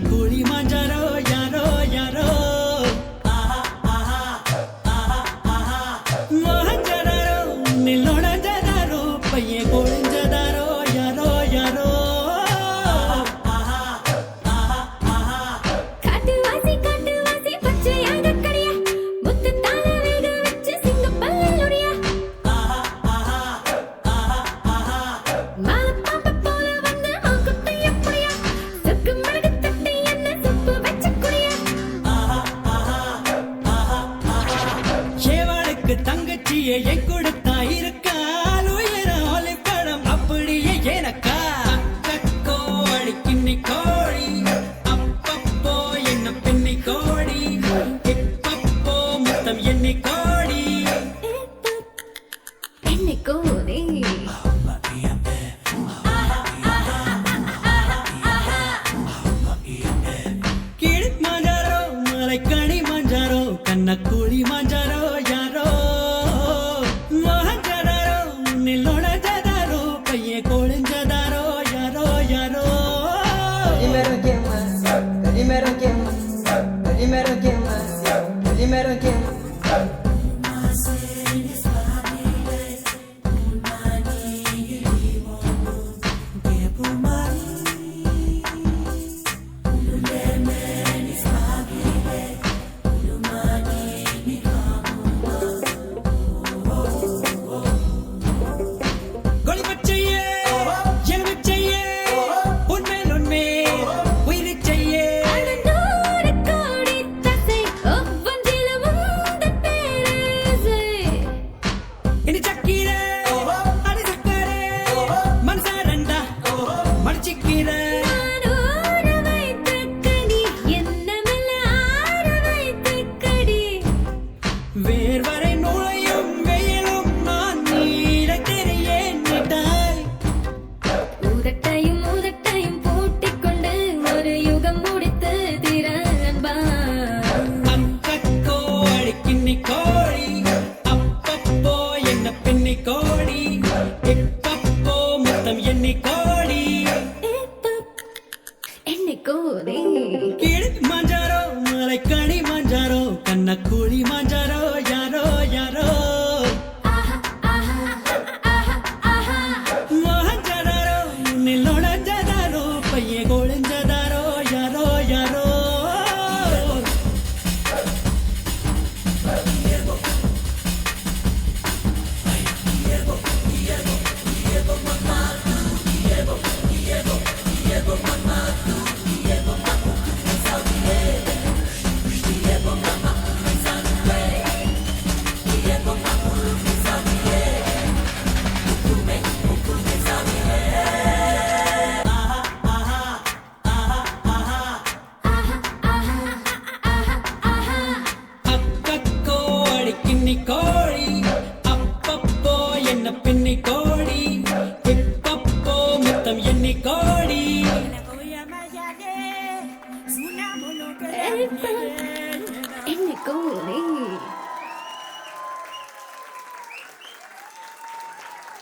கூலி மாஞ்சாரோ யாரோ யாரோ மோகஞ்சதாரோ நில்லோடஞ்சதாரோ பையன் கொழிஞ்சதாரோ யாரோ யாரோ தங்கச்சியை என் கொடுத்தா இருக்கால் உயர ஒலி படம் அப்படியே எனக்கா கோழி கிண்ணி கோழி அப்பப்போ என்ன பின்னி கோடி இப்பப்போ மொத்தம் எண்ணி கோடி எண்ணி கோடி கிளி மாஞ்சாரோ மலை கனி மாஞ்சாரோ கண்ண கூலி மாஞ்சாரோ யாரோ மோகஞ்சதாரோ நில்லோடஞ்சதாரோ பையன் கொழிஞ்சதாரோ யாரோ யாரோ வேர்வரை நுழையும் வெயிலும் நான் நீல தெரியேன் நிட்டாய் ஊதட்டையும் ஊதட்டையும் பூட்டிக் கொண்டு ஒரு யுகம் முடித்து திற அன்பா கோழி கிண்ணி கோழி அப்பப்போ என்ன பின்னி கோடி இப்பப்போ மொத்தம் எண்ணி கோடி எண்ணி கோடி கிளி மாஞ்சாரோ மலை கனி மாஞ்சாரோ கண்ண கூலி மாஞ்சாரோ யாரோ யாரோ மோகஞ்சதாரோ நில்லோடஞ்சதாரோ பையன் கொழிஞ்சதாரோ யாரோ யாரோ கிண்ணி கோழி அப்பப்போ என்ன பின்னி கோடி இப்பப்போ மொத்தம் எண்ணி கோடி